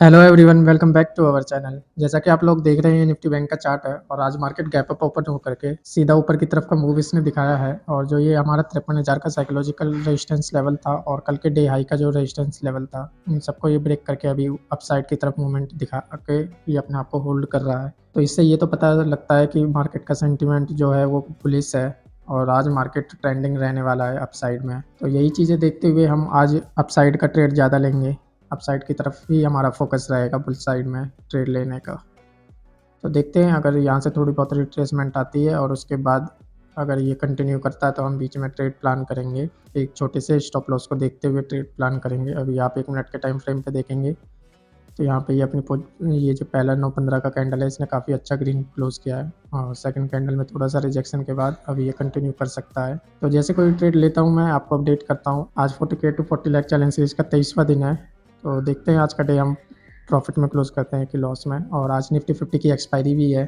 Hello everyone, welcome back to our channel. जैसा कि आप लोग देख रहे हैं, निफ्टी बैंक का चार्ट है और आज मार्केट गैप अप ओपन होकर के सीधा ऊपर की तरफ का मूव इसने दिखाया है। और जो ये हमारा 53,000 का साइकोलॉजिकल रेजिस्टेंस लेवल था और कल के डे हाई का जो रेजिस्टेंस लेवल था, इन सबको ये ब्रेक करके अभी अपसाइड की तरफ मूवमेंट दिखा के ये अपने आप को होल्ड कर रहा है। तो इससे ये तो पता लगता है कि मार्केट का सेंटिमेंट जो है वो बुलिश है और आज मार्केट ट्रेंडिंग रहने वाला है अपसाइड में। तो यही चीज़ें देखते हुए हम आज अपसाइड का ट्रेड ज़्यादा लेंगे। अपसाइड की तरफ ही हमारा फोकस रहेगा बुल साइड में ट्रेड लेने का। तो देखते हैं, अगर यहाँ से थोड़ी बहुत रिट्रेसमेंट आती है और उसके बाद अगर ये कंटिन्यू करता है तो हम बीच में ट्रेड प्लान करेंगे। एक छोटे से स्टॉप लॉस को देखते हुए ट्रेड प्लान करेंगे। अभी आप 1 मिनट के टाइम फ्रेम पे देखेंगे तो यहाँ पे ये ये जो पहला 9:15 का कैंडल है, इसने काफ़ी अच्छा ग्रीन क्लोज किया है और सेकंड कैंडल में थोड़ा सा रिजेक्शन के बाद अभी ये कंटिन्यू कर सकता है। तो जैसे कोई ट्रेड लेता हूँ मैं आपको अपडेट करता हूँ। आज 40K to 40 lakh challenge series का 23वां दिन है। तो देखते हैं आज का डे हम प्रॉफिट में क्लोज करते हैं कि लॉस में। और आज निफ्टी 50 की एक्सपायरी भी है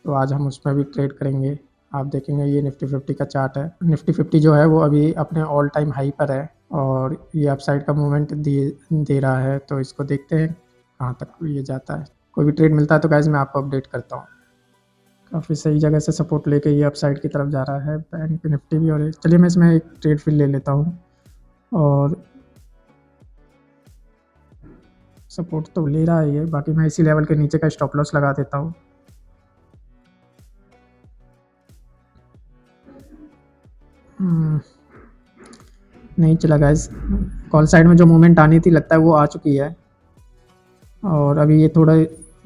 तो आज हम उसमें भी ट्रेड करेंगे। आप देखेंगे ये निफ्टी 50 का चार्ट है। निफ्टी 50 जो है वो अभी अपने ऑल टाइम हाई पर है और ये अपसाइड का मूवमेंट दे रहा है। तो इसको देखते हैं कहाँ तक ये जाता है। कोई भी ट्रेड मिलता है तो गाइज मैं आपको अपडेट करता हूँ। काफ़ी सही जगह से सपोर्ट लेके ये अपसाइड की तरफ जा रहा है बैंक निफ्टी भी। और चलिए मैं इसमें एक ट्रेड फिल ले लेता हूँ और सपोर्ट तो ले रहा है ये। बाकी मैं इसी लेवल के नीचे का स्टॉप लॉस लगा देता हूँ। नहीं चला गाइज, कॉल साइड में जो मूवमेंट आनी थी लगता है वो आ चुकी है। और अभी ये थोड़ा,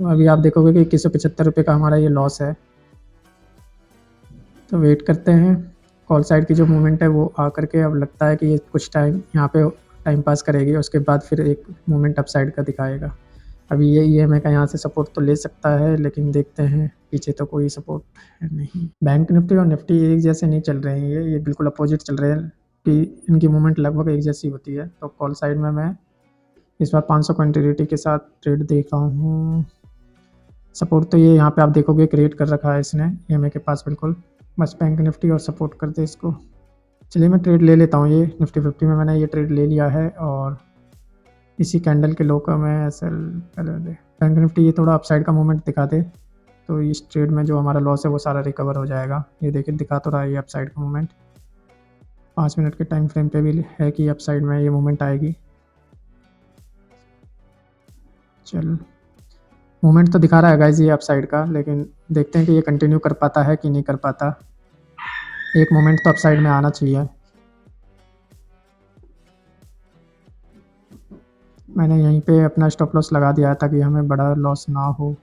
अभी आप देखोगे कि 2175 रुपये का हमारा ये लॉस है। तो वेट करते हैं, कॉल साइड की जो मूवमेंट है वो आ करके अब लगता है कि ये कुछ टाइम यहाँ पे टाइम पास करेगी, उसके बाद फिर एक मूवमेंट अप साइड का दिखाएगा। अभी ये EMA का यहाँ से सपोर्ट तो ले सकता है लेकिन देखते हैं, पीछे तो कोई सपोर्ट है नहीं। बैंक निफ्टी और निफ्टी एक जैसे नहीं चल रहे हैं, ये बिल्कुल अपोजिट चल रहे हैं कि इनकी मूवमेंट लगभग एक जैसी होती है। तो कॉल साइड में मैं इस बार 500 क्वान्टिटी के साथ ट्रेड देख रहा हूँ। सपोर्ट तो ये यहाँ पे आप देखोगे क्रिएट कर रखा है इसने EMA के पास बिल्कुल। बस बैंक निफ्टी और सपोर्ट कर दे इसको। चलिए मैं ट्रेड ले लेता हूँ। ये निफ्टी 50 में मैंने ये ट्रेड ले लिया है और इसी कैंडल के लो का मैं SL कर दे। बैंक निफ्टी ये थोड़ा अपसाइड का मूवमेंट दिखा दे तो इस ट्रेड में जो हमारा लॉस है वो सारा रिकवर हो जाएगा। ये देखिए दिखा तो रहा है ये अपसाइड का मूवमेंट। 5 मिनट के टाइम फ्रेम पे भी है कि अपसाइड में ये मूवमेंट आएगी। चल, मूवमेंट तो दिखा रहा है गाइज ये अपसाइड का, लेकिन देखते हैं कि ये कंटिन्यू कर पाता है कि नहीं कर पाता। एक मोमेंट तो अपसाइड में आना चाहिए। मैंने यहीं पे अपना स्टॉप लॉस लगा दिया ताकि हमें बड़ा लॉस ना हो।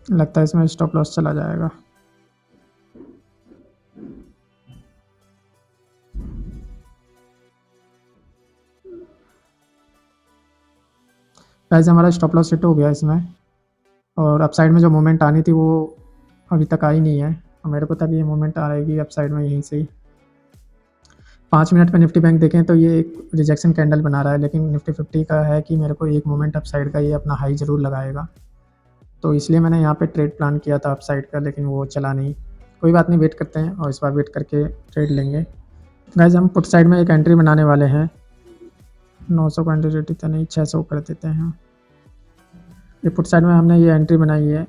लगता है इसमें स्टॉप लॉस चला जाएगा। वैसे हमारा स्टॉप लॉस हिट हो गया इसमें और अपसाइड में जो मूवमेंट आनी थी वो अभी तक आई नहीं है। मेरे को तक ये मूवमेंट आ रहेगी अपसाइड में यहीं से ही। 5 मिनट में निफ्टी बैंक देखें तो ये एक रिजेक्शन कैंडल बना रहा है, लेकिन निफ्टी 50 का है कि मेरे को एक मोमेंट अपसाइड का ये अपना हाई ज़रूर लगाएगा। तो इसलिए मैंने यहाँ पे ट्रेड प्लान किया था अपसाइड का, लेकिन वो चला नहीं। कोई बात नहीं, वेट करते हैं और इस बार वेट करके ट्रेड लेंगे। गाइस हम पुट साइड में एक एंट्री बनाने वाले हैं। 900 क्वान्टिटी तो नहीं, 600 कर देते हैं। ये पुट साइड में हमने ये एंट्री बनाई है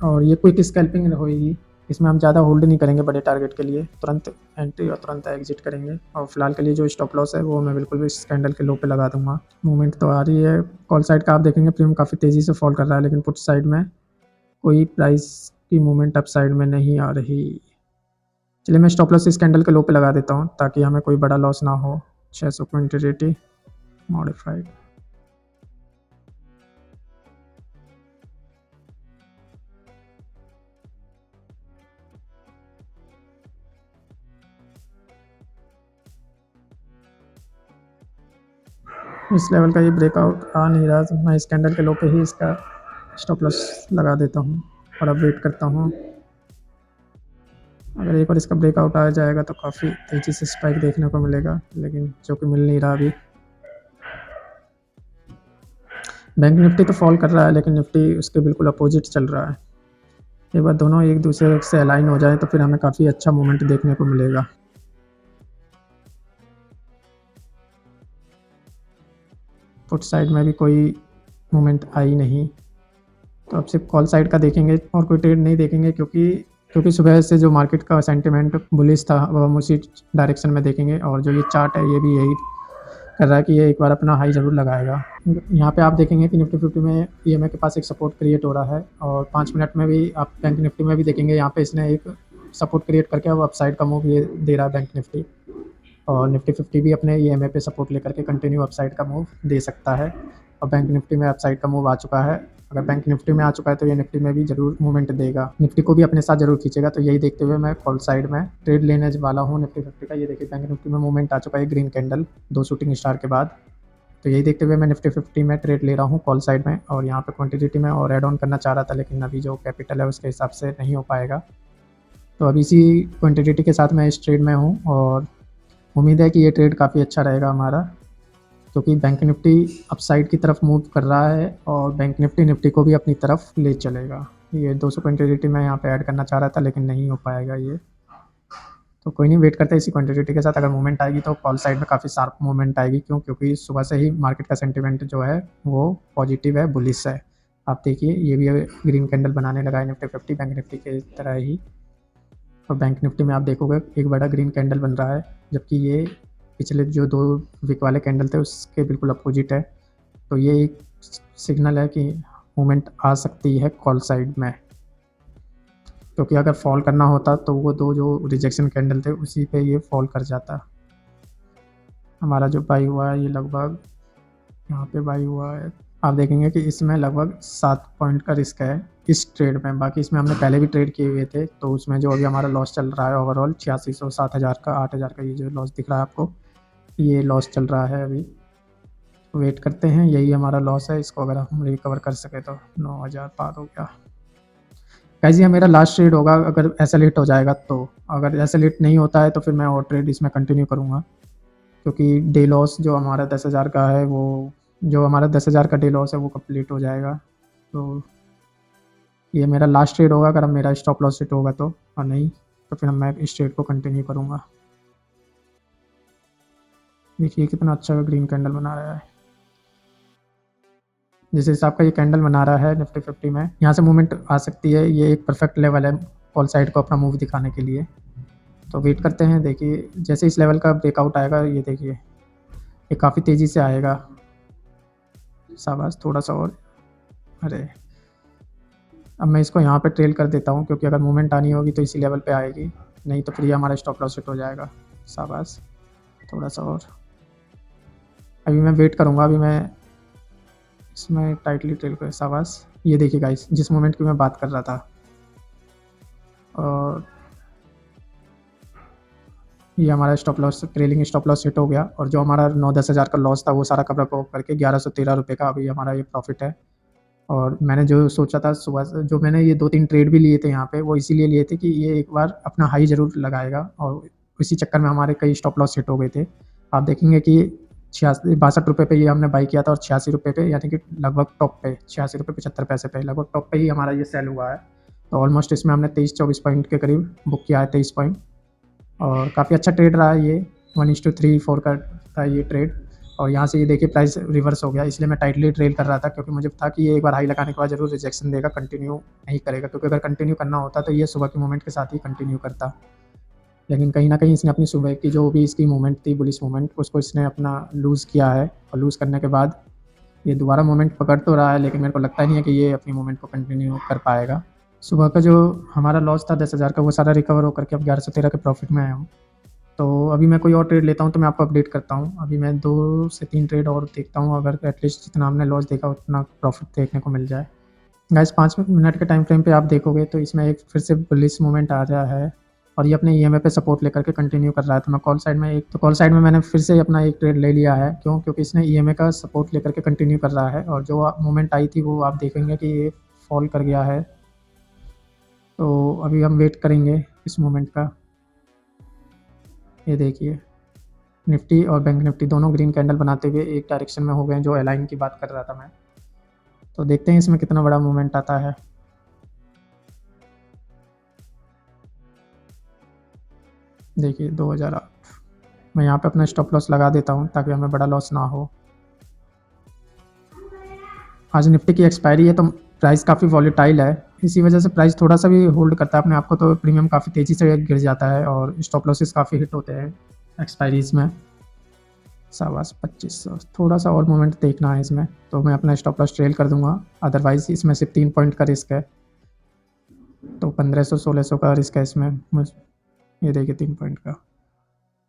और ये क्विक स्कैल्पिंग होगी। इसमें हम ज़्यादा होल्ड नहीं करेंगे बड़े टारगेट के लिए, तुरंत एंट्री और तुरंत एग्जिट करेंगे। और फिलहाल के लिए जो स्टॉप लॉस है वो मैं बिल्कुल भी इस कैंडल के लो पे लगा दूंगा। मूवमेंट तो आ रही है। कॉल साइड का आप देखेंगे प्रीमियम काफ़ी तेज़ी से फॉल कर रहा है, लेकिन पुट साइड में कोई प्राइस की मूवमेंट अप साइड में नहीं आ रही। चलिए मैं स्टॉप लॉस इस कैंडल के लो पे लगा देता हूँ ताकि हमें कोई बड़ा लॉस ना हो। 600 क्वान्टिटी मॉडिफाइड। इस लेवल का ये ब्रेकआउट आ नहीं रहा तो मैं इस कैंडल के लो पे ही इसका स्टॉप लॉस लगा देता हूँ और अब वेट करता हूँ। अगर एक बार इसका ब्रेकआउट आ जाएगा तो काफ़ी तेज़ी से स्पाइक देखने को मिलेगा, लेकिन जो कि मिल नहीं रहा अभी। बैंक निफ्टी तो फॉल कर रहा है लेकिन निफ्टी उसके बिल्कुल अपोजिट चल रहा है। एक बार दोनों एक दूसरे से अलाइन हो जाए तो फिर हमें काफ़ी अच्छा मूवमेंट देखने को मिलेगा। पुट साइड में भी कोई मूवमेंट आई नहीं, तो अब सिर्फ कॉल साइड का देखेंगे और कोई ट्रेड नहीं देखेंगे, क्योंकि सुबह से जो मार्केट का सेंटिमेंट बुलिश था वो हम उसी डायरेक्शन में देखेंगे। और जो ये चार्ट है ये भी यही कर रहा है कि ये एक बार अपना हाई ज़रूर लगाएगा। यहाँ पे आप देखेंगे कि निफ्टी 50 में ईएमए के पास एक सपोर्ट क्रिएट हो रहा है, और 5 मिनट में भी आप बैंक निफ्टी में भी देखेंगे यहाँ पे इसने एक सपोर्ट क्रिएट करके अब अपसाइड का मूव ये दे रहा है बैंक निफ्टी। और निफ्टी 50 भी अपने ईएमए पे सपोर्ट लेकर के कंटिन्यू अपसाइड का मूव दे सकता है। और बैंक निफ्टी में अपसाइड का मूव आ चुका है। अगर बैंक निफ्टी में आ चुका है तो ये निफ्टी में भी जरूर मूवमेंट देगा, निफ्टी को भी अपने साथ जरूर खींचेगा। तो यही देखते हुए मैं कॉल साइड में ट्रेड लेने वाला हूँ निफ्टी 50 का। ये देखिए बैंक निफ्टी में मूवमेंट आ चुका है, ग्रीन कैंडल 2 शूटिंग स्टार के बाद। तो यही देखते हुए मैं निफ्टी 50 में ट्रेड ले रहा हूँ कॉल साइड में। और यहाँ पे क्वांटिटी में और ऐड ऑन करना चाह रहा था, लेकिन अभी जो कैपिटल है उसके हिसाब से नहीं हो पाएगा। तो अभी इसी क्वांटिटी के साथ मैं इस ट्रेड में हूँ, और उम्मीद है कि ये ट्रेड काफ़ी अच्छा रहेगा हमारा, क्योंकि बैंक निफ्टी अपसाइड की तरफ मूव कर रहा है और बैंक निफ्टी निफ्टी को भी अपनी तरफ ले चलेगा। ये 200 क्वांटिटी मैं यहाँ पे ऐड करना चाह रहा था, लेकिन नहीं हो पाएगा ये। तो कोई नहीं, वेट करते हैं इसी क्वांटिटी के साथ। अगर मूवमेंट आएगी तो कॉल साइड में काफ़ी शार्प मूवमेंट आएगी। क्यों? क्योंकि सुबह से ही मार्केट का सेंटिमेंट जो है वो पॉजिटिव है, बुलिश है। आप देखिए ये भी ग्रीन कैंडल बनाने लगा है निफ्टी 50 बैंक निफ्टी की तरह ही। और बैंक निफ्टी में आप देखोगे एक बड़ा ग्रीन कैंडल बन रहा है, जबकि ये पिछले जो 2 वीक वाले कैंडल थे उसके बिल्कुल अपोजिट है। तो ये एक सिग्नल है कि मूवमेंट आ सकती है कॉल साइड में, क्योंकि अगर फॉल करना होता तो वो 2 जो रिजेक्शन कैंडल थे उसी पे ये फॉल कर जाता। हमारा जो बाई हुआ है ये लगभग यहाँ पे बाई हुआ है, आप देखेंगे कि इसमें लगभग 7 पॉइंट का रिस्क है इस ट्रेड में। बाकी इसमें हमने पहले भी ट्रेड किए हुए थे, तो उसमें जो अभी हमारा लॉस चल रहा है ओवरऑल 8600, 7000 का, 8000 का, ये जो लॉस दिख रहा है आपको ये लॉस चल रहा है अभी। वेट करते हैं, यही हमारा लॉस है, इसको अगर हम रिकवर कर सके तो 9000 पार हो गया। गाइस ये मेरा लास्ट ट्रेड होगा अगर ऐसा लेट हो जाएगा तो। अगर ऐसा लेट नहीं होता है तो फिर मैं और ट्रेड इसमें कंटिन्यू करूँगा, क्योंकि डे लॉस जो हमारा 10,000 का है वो, जो हमारा 10,000 का डे लॉस है वो कंप्लीट हो जाएगा। तो ये मेरा लास्ट ट्रेड होगा अगर मेरा स्टॉप लॉस हिट होगा तो, और नहीं तो फिर मैं इस ट्रेड को कंटिन्यू करूँगा। देखिए कितना अच्छा ग्रीन कैंडल बना रहा है। जिस हिसाब का ये कैंडल बना रहा है निफ्टी 50 में, यहाँ से मूवमेंट आ सकती है। ये एक परफेक्ट लेवल है कॉल साइड को अपना मूव दिखाने के लिए। तो वेट करते हैं, देखिए जैसे इस लेवल का ब्रेकआउट आएगा ये देखिए ये काफ़ी तेज़ी से आएगा। शाबाश, थोड़ा सा और। अरे अब मैं इसको यहाँ पे ट्रेल कर देता हूँ, क्योंकि अगर मूवमेंट आनी होगी तो इसी लेवल पे आएगी, नहीं तो फिर ये हमारा स्टॉप लॉस हिट हो जाएगा। शाबाश, थोड़ा सा और। अभी मैं वेट करूँगा, अभी मैं इसमें टाइटली ट्रेल कर। शाबाश, ये देखिए गाइस जिस मोमेंट की मैं बात कर रहा था, और ये हमारा stop loss, trailing stop loss hit हो गया। और जो हमारा 9-10 हज़ार का लॉस था वो सारा कवर अप करके 1113 रुपये का अभी हमारा ये प्रॉफिट है। और मैंने जो सोचा था सुबह से, जो मैंने ये 2-3 ट्रेड भी लिए थे यहाँ पे, वो इसीलिए लिए थे कि ये एक बार अपना हाई ज़रूर लगाएगा, और इसी चक्कर में हमारे कई स्टॉप लॉस हिट हो गए थे। आप देखेंगे कि 62 रुपये पे ये हमने बाई किया था, और 86 रुपये पे, यानी कि लगभग टॉप पे 86 रुपये 75 पैसे पे, लगभग टॉप पे ही हमारा ये सेल हुआ है। तो ऑलमोस्ट इसमें हमने 23-24 पॉइंट के करीब बुक किया है, 23 पॉइंट। और काफ़ी अच्छा ट्रेड रहा है ये, 1:3-4 का था ये ट्रेड। और यहाँ से ये देखिए प्राइस रिवर्स हो गया, इसलिए मैं टाइटली ट्रेड कर रहा था, क्योंकि मुझे था कि ये एक बार हाई लगाने के बाद जरूर रिजेक्शन देगा, कंटिन्यू नहीं करेगा। क्योंकि अगर कंटिन्यू करना होता तो ये सुबह के मोमेंट के साथ ही कंटिन्यू करता, लेकिन कहीं ना कहीं इसने अपनी सुबह की जो भी इसकी मूवमेंट थी, बुलिश मूवमेंट, उसको इसने अपना लूज़ किया है। और लूज़ करने के बाद ये दोबारा मूवमेंट पकड़ तो रहा है, लेकिन मेरे को लगता नहीं है कि ये अपनी मूवमेंट को कंटिन्यू कर पाएगा। सुबह का जो हमारा लॉस था 10,000 का, वो सारा रिकवर होकर के अब 1113 के प्रॉफिट में आया हूँ। तो अभी मैं कोई और ट्रेड लेता हूँ तो मैं आपको अपडेट करता हूँ। अभी मैं 2 से 3 ट्रेड और देखता हूँ, अगर एटलीस्ट जितना हमने लॉस देखा उतना प्रॉफिट देखने को मिल जाए। गाइस 5 मिनट के टाइम फ्रेम पे आप देखोगे तो इसमें एक फिर से बुलिश मूवमेंट आ रहा है, और ये अपने ईएमए पे सपोर्ट लेकर के कंटिन्यू कर रहा है। तो मैं कॉल साइड में मैंने फिर से अपना एक ट्रेड ले लिया है। क्यों? क्योंकि इसने ईएमए का सपोर्ट लेकर के कंटिन्यू कर रहा है, और जो मूवमेंट आई थी वो आप देखेंगे कि ये फॉल कर गया है। तो अभी हम वेट करेंगे इस मूवमेंट का। ये देखिए निफ्टी और बैंक निफ्टी दोनों ग्रीन कैंडल बनाते हुए एक डायरेक्शन में हो गए, जो अलाइन की बात कर रहा था मैं। तो देखते हैं इसमें कितना बड़ा मूवमेंट आता है। देखिए 2008। मैं यहाँ पे अपना स्टॉप लॉस लगा देता हूँ ताकि हमें बड़ा लॉस ना हो। आज निफ्टी की एक्सपायरी है तो प्राइस काफ़ी वॉलेटाइल है, इसी वजह से प्राइस थोड़ा सा भी होल्ड करता है अपने आप को तो प्रीमियम काफ़ी तेज़ी से गिर जाता है और स्टॉप लॉसेस काफ़ी हिट होते हैं एक्सपायरीज में। 2500 थोड़ा सा और मोमेंट देखना है इसमें, तो मैं अपना स्टॉप लॉस ट्रेल कर दूंगा। अदरवाइज इसमें सिर्फ 3 पॉइंट का रिस्क है, तो 1500 1600 का रिस्क है इसमें। ये देखिए 3 पॉइंट का।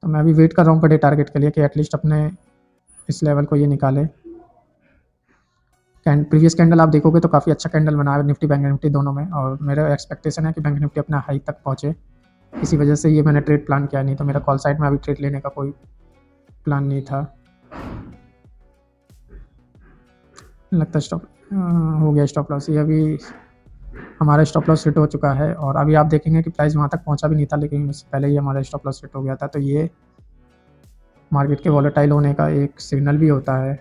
तो मैं अभी वेट कर रहा हूँ बड़े टारगेट के लिए कि एटलीस्ट अपने इस लेवल को ये निकाले। प्रीवियस कैंडल आप देखोगे तो काफ़ी अच्छा कैंडल बना है निफ्टी बैंक निफ्टी दोनों में, और मेरा एक्सपेक्टेशन है कि बैंक निफ्टी अपना हाई तक पहुँचे। इसी वजह से ये मैंने ट्रेड प्लान किया, नहीं तो मेरा कॉल साइड में अभी ट्रेड लेने का कोई प्लान नहीं था। लगता है स्टॉप हो गया स्टॉप लॉस। ये अभी हमारा स्टॉप लॉस हिट हो चुका है, और अभी आप देखेंगे कि प्राइस वहाँ तक पहुँचा भी नहीं था, लेकिन उससे पहले ही हमारा स्टॉप लॉस हिट हो गया था। तो ये मार्केट के वॉलेटाइल होने का एक सिग्नल भी होता है,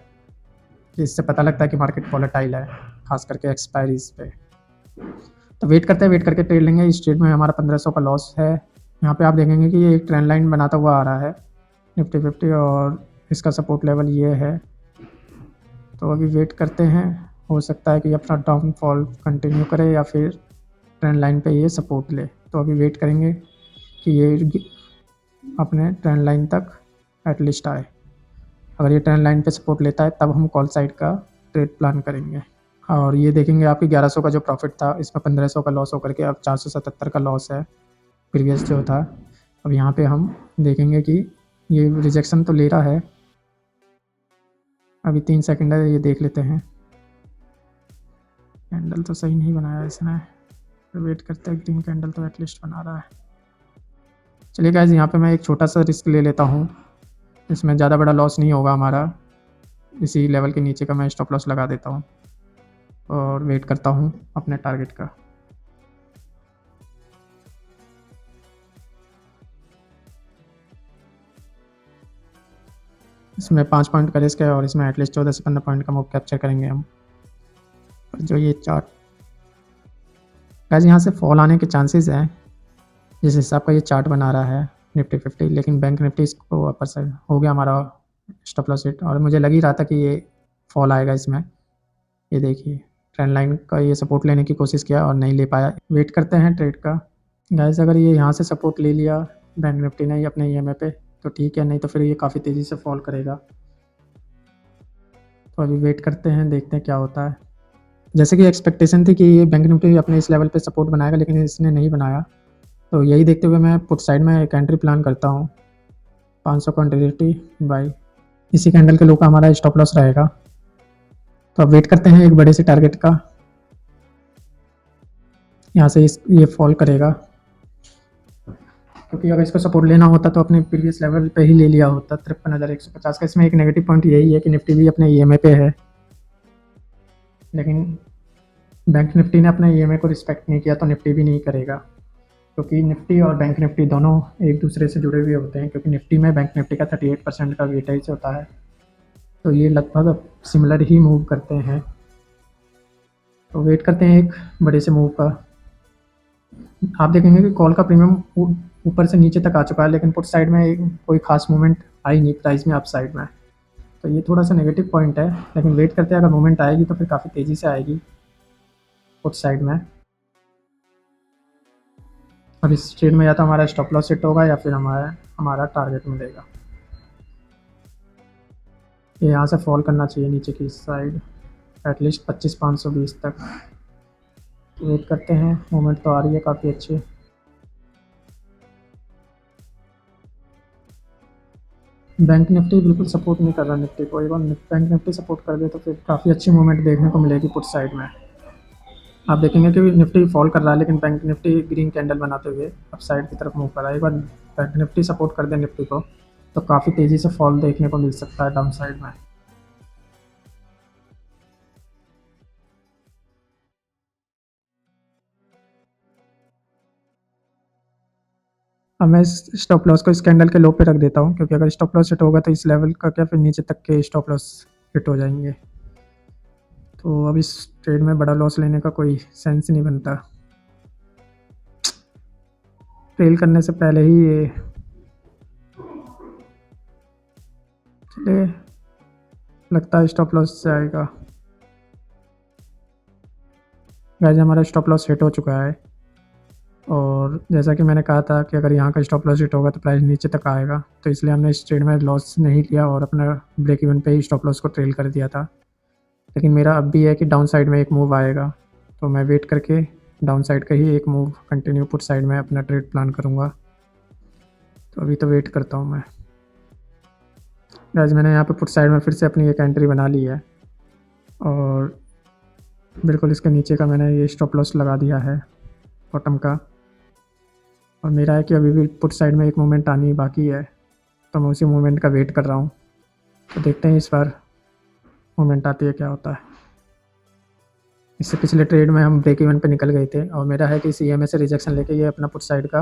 इससे पता लगता है कि मार्केट वॉलेटाइल है, खास करके एक्सपायरीज पे। तो वेट करते हैं, वेट करके ट्रेड लेंगे। इस ट्रेड में हमारा 1500 का लॉस है। यहाँ पे आप देखेंगे कि ये एक ट्रेंड लाइन बनाता हुआ आ रहा है निफ्टी 50, और इसका सपोर्ट लेवल ये है। तो अभी वेट करते हैं, हो सकता है कि अपना डाउनफॉल कंटिन्यू करे या फिर ट्रेंड लाइन पे ये सपोर्ट ले। तो अभी वेट करेंगे कि ये अपने ट्रेंड लाइन तक एटलीस्ट आए। अगर ये ट्रेंड लाइन पे सपोर्ट लेता है तब हम कॉल साइड का ट्रेड प्लान करेंगे। और ये देखेंगे आपकी 1100 का जो प्रॉफिट था, इसमें 1500 का लॉस होकर के अब 477 का लॉस है प्रीवियस जो था। अब यहाँ पे हम देखेंगे कि ये रिजेक्शन तो ले रहा है। अभी 3 सेकंड है, ये देख लेते हैं। कैंडल तो सही नहीं बनाया इसने, तो वेट करते हैं। ग्रीन कैंडल तो एटलीस्ट बना रहा है। चलिए गाइस, यहाँ पे मैं एक छोटा सा रिस्क ले लेता हूँ, इसमें ज़्यादा बड़ा लॉस नहीं होगा हमारा। इसी लेवल के नीचे का मैं स्टॉप लॉस लगा देता हूँ और वेट करता हूँ अपने टारगेट का। इसमें 5 पॉइंट का रिस्क है और इसमें एटलीस्ट 14 से 15 पॉइंट का मूव कैप्चर करेंगे हम। और जो ये चार्ट गाइस, यहाँ से फॉल आने के चांसेस हैं जिस हिसाब का ये चार्ट बना रहा है निफ्टी 50, लेकिन बैंक निफ्टी इसको अपर साइड हो गया हमारा स्टॉप लॉस हिट, और मुझे लग ही रहा था कि ये फॉल आएगा इसमें। ये देखिए ट्रेंड लाइन का ये सपोर्ट लेने की कोशिश किया और नहीं ले पाया। वेट करते हैं ट्रेड का। गाइस, अगर ये यहाँ से सपोर्ट ले लिया बैंक निफ्टी ने अपने ईएमए पे तो ठीक है, नहीं तो फिर ये काफ़ी तेज़ी से फॉल करेगा। तो अभी वेट करते हैं, देखते हैं क्या होता है। जैसे कि एक्सपेक्टेशन थी कि ये बैंक निफ्टी अपने इस लेवल पे सपोर्ट बनाएगा, लेकिन इसने नहीं बनाया। तो यही देखते हुए मैं पुट साइड में एक एंट्री प्लान करता हूँ 500 क्वान्टिटी बाई। इसी कैंडल के लो का हमारा स्टॉप लॉस रहेगा। तो अब वेट करते हैं एक बड़े से टारगेट का। यहाँ से ये फॉल करेगा, क्योंकि अगर इसको सपोर्ट लेना होता तो अपने प्रीवियस लेवल पे ही ले लिया होता 53,150 का। इसमें एक नेगेटिव पॉइंट यही है कि निफ्टी भी अपने ईएमए पे है, लेकिन बैंक निफ्टी ने अपने ईएमए को रिस्पेक्ट नहीं किया तो निफ्टी भी नहीं करेगा, क्योंकि निफ्टी और बैंक निफ्टी दोनों एक दूसरे से जुड़े हुए होते हैं। क्योंकि निफ्टी में बैंक निफ्टी का 38% का वेटेज होता है, तो ये लगभग सिमिलर ही मूव करते हैं। तो वेट करते हैं एक बड़े से मूव का। आप देखेंगे कि कॉल का प्रीमियम ऊपर से नीचे तक आ चुका है, लेकिन पुट साइड में कोई खास मूवमेंट आई नहीं प्राइस में अप साइड में। तो ये थोड़ा सा नेगेटिव पॉइंट है, लेकिन वेट करते हैं, अगर मूवमेंट आएगी तो फिर काफ़ी तेज़ी से आएगी पुट साइड में। अब इस ट्रेड में या तो हमारा स्टॉप लॉस हिट होगा या फिर हमारा हमारा टारगेट मिलेगा। ये यहाँ से फॉल करना चाहिए नीचे की साइड एटलीस्ट 25,520 तक। वेट करते हैं, मूवमेंट तो आ रही है काफ़ी अच्छी। बैंक निफ्टी बिल्कुल सपोर्ट नहीं कर रहा निफ्टी को। एक बार बैंक निफ्टी सपोर्ट कर दे तो फिर काफ़ी अच्छी मूवमेंट देखने को मिलेगी पुट साइड में। आप देखेंगे कि निफ्टी फॉल कर रहा है, लेकिन बैंक निफ्टी ग्रीन कैंडल बनाते हुए अप साइड की तरफ मूव कर रहा है। एक बार बैंक निफ्टी सपोर्ट कर दे निफ्टी को तो काफ़ी तेज़ी से फॉल देखने को मिल सकता है डाउन साइड में। अब मैं इस स्टॉप लॉस को इस कैंडल के लो पे रख देता हूँ, क्योंकि अगर स्टॉप लॉस हिट होगा तो इस लेवल का क्या, फिर नीचे तक के स्टॉप लॉस हिट हो जाएंगे। तो अब इस ट्रेड में बड़ा लॉस लेने का कोई सेंस नहीं बनता। ट्रेल करने से पहले ही ये चलिए, लगता है स्टॉप लॉस से आएगा। गाइस हमारा स्टॉप लॉस हिट हो चुका है और जैसा कि मैंने कहा था कि अगर यहाँ का स्टॉप लॉस हिट होगा तो प्राइस नीचे तक आएगा, तो इसलिए हमने इस ट्रेड में लॉस नहीं लिया और अपना ब्रेक इवन पे ही स्टॉप लॉस को ट्रेल कर दिया था। लेकिन मेरा अब भी है कि डाउन साइड में एक मूव आएगा, तो मैं वेट करके डाउन साइड का ही एक मूव कंटिन्यू पुट साइड में अपना ट्रेड प्लान करूँगा। तो अभी तो वेट करता हूँ मैं। गाइस मैंने यहाँ पे पुट साइड में फिर से अपनी एक एंट्री बना ली है और बिल्कुल इसके नीचे का मैंने ये स्टॉप लॉस लगा दिया है बॉटम का। और मेरा है कि अभी भी पुट साइड में एक मोमेंट आनी बाकी है, तो मैं उसी मोमेंट का वेट कर रहा हूँ। तो देखते हैं इस बार मोमेंट आती है क्या होता है। इससे पिछले ट्रेड में हम ब्रेक इवन पे निकल गए थे और मेरा है कि CMA से रिजेक्शन लेके ये अपना पुट साइड का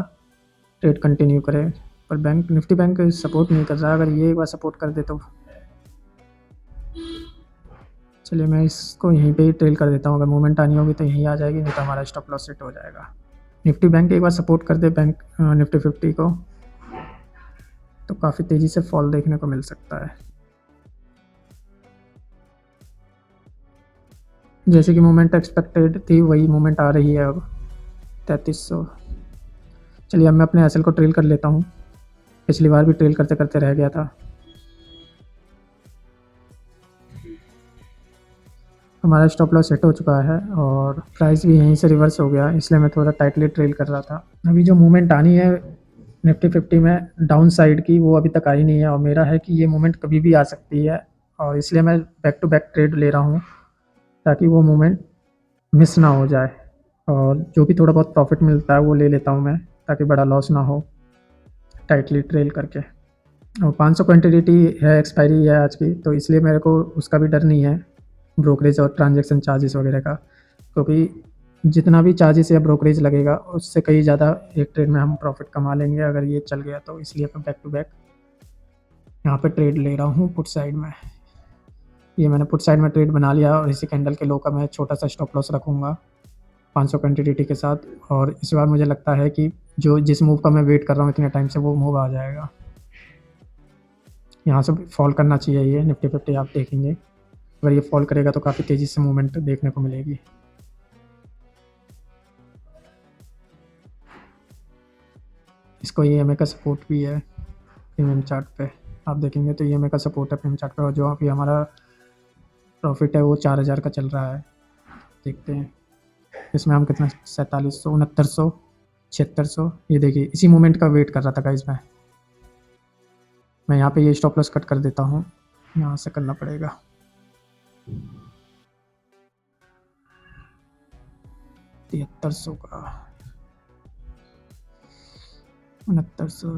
ट्रेड कंटिन्यू करे, पर बैंक निफ्टी बैंक सपोर्ट नहीं कर रहा। अगर ये एक बार सपोर्ट कर दे तो चलिए मैं इसको यहीं पे ही ट्रेल कर देता हूँ। अगर मूवमेंट आनी होगी तो यहीं आ जाएगी, नहीं तो हमारा स्टॉप लॉस सेट हो जाएगा। निफ्टी बैंक एक बार सपोर्ट कर दे बैंक निफ्टी 50 को, तो काफ़ी तेज़ी से फॉल देखने को मिल सकता है। जैसे कि मूवमेंट एक्सपेक्टेड थी वही मूवमेंट आ रही है अब 3300। चलिए अब मैं अपने एसएल को ट्रेल कर लेता हूँ। पिछली बार भी ट्रेल करते करते रह गया था। हमारा स्टॉप लॉस सेट हो चुका है और प्राइस भी यहीं से रिवर्स हो गया, इसलिए मैं थोड़ा टाइटली ट्रेल कर रहा था। अभी जो मूवमेंट आनी है निफ्टी 50 में डाउन साइड की, वो अभी तक आई नहीं है और मेरा है कि ये मूवमेंट कभी भी आ सकती है और इसलिए मैं बैक टू बैक ट्रेड ले रहा हूँ ताकि वो मूवमेंट मिस ना हो जाए। और जो भी थोड़ा बहुत प्रॉफिट मिलता है वो ले लेता हूँ मैं, ताकि बड़ा लॉस ना हो टाइटली ट्रेल करके। और 500 क्वान्टिटी है, एक्सपायरी है आज की, तो इसलिए मेरे को उसका भी डर नहीं है, ब्रोकरेज और ट्रांजैक्शन चार्जेस वगैरह का, क्योंकि जितना भी चार्जेस या ब्रोकरेज लगेगा उससे कहीं ज़्यादा एक ट्रेड में हम प्रॉफिट कमा लेंगे अगर ये चल गया तो। इसलिए मैं बैक टू बैक यहाँ पे ट्रेड ले रहा हूँ पुट साइड में। ये मैंने पुट साइड में ट्रेड बना लिया और इसी कैंडल के लो का मैं छोटा सा स्टॉप लॉस रखूँगा 500 क्वान्टिटी के साथ। और इस बार मुझे लगता है कि जो जिस मूव का मैं वेट कर रहा हूँ इतने टाइम से वो मूव आ जाएगा। यहाँ से फॉल करना चाहिए ये निफ्टी 50, आप देखेंगे अगर ये फॉल करेगा तो काफ़ी तेज़ी से मूवमेंट देखने को मिलेगी। इसको EMA का सपोर्ट भी है प्रीमियम चार्ट पे, आप देखेंगे तो EMA का सपोर्ट है प्रीमियम चार्ट पे। और जो अभी हमारा प्रॉफिट है वो 4000 का चल रहा है। देखते हैं इसमें हम कितना, 4700, 6900, 7600। ये देखिए इसी मोमेंट का वेट कर रहा था गाइस मैं यहाँ पे ये स्टॉप लॉस कट कर देता हूँ, यहाँ से करना पड़ेगा। तिहत्तर सौ का 6900।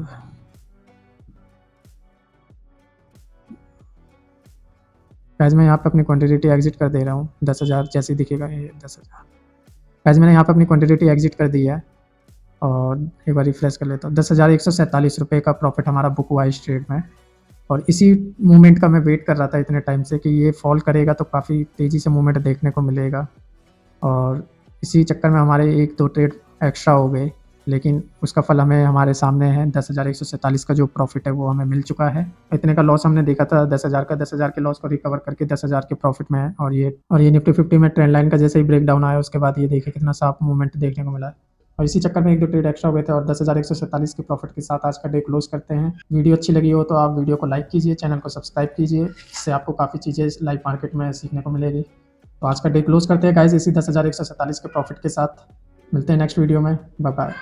गाइस मैं यहाँ पे अपनी क्वांटिटी एग्जिट कर दे रहा हूँ। 10,000 जैसे दिखेगा ये 10,000। गाइस मैंने यहाँ पे अपनी क्वांटिटी एग्जिट कर दी है और एक बार रिफ्रेश कर लेता हूँ। 10,147 रुपये का प्रॉफिट हमारा बुक हुआ इस ट्रेड में। और इसी मूवमेंट का मैं वेट कर रहा था इतने टाइम से कि ये फॉल करेगा तो काफ़ी तेज़ी से मूवमेंट देखने को मिलेगा। और इसी चक्कर में हमारे एक दो ट्रेड एक्स्ट्रा हो गए, लेकिन उसका फल हमें हमारे सामने है। 10,147 का जो प्रॉफिट है वो हमें मिल चुका है। इतने का लॉस हमने देखा था 10,000 का, 10,000 के लॉस को रिकवर करके 10,000 के प्रॉफिट में है। और ये निफ्टी 50 में ट्रेंड लाइन का जैसे ही ब्रेक डाउन आया उसके बाद ये देखिए कितना साफ मूवमेंट देखने को मिला है। और इसी चक्कर में एक दो ट्रेड एक्स्ट्रा हो गए थे और 10,147 के प्रॉफिट के साथ आज का डे क्लोज करते हैं। वीडियो अच्छी लगी हो तो आप वीडियो को लाइक कीजिए, चैनल को सब्सक्राइब कीजिए, इससे आपको काफ़ी चीज़ें लाइव मार्केट में सीखने को मिलेगी। तो आज का डे क्लोज करते हैं गाइस इसी 10,147 के प्रॉफिट के साथ। मिलते हैं नेक्स्ट वीडियो में, बाय बाय।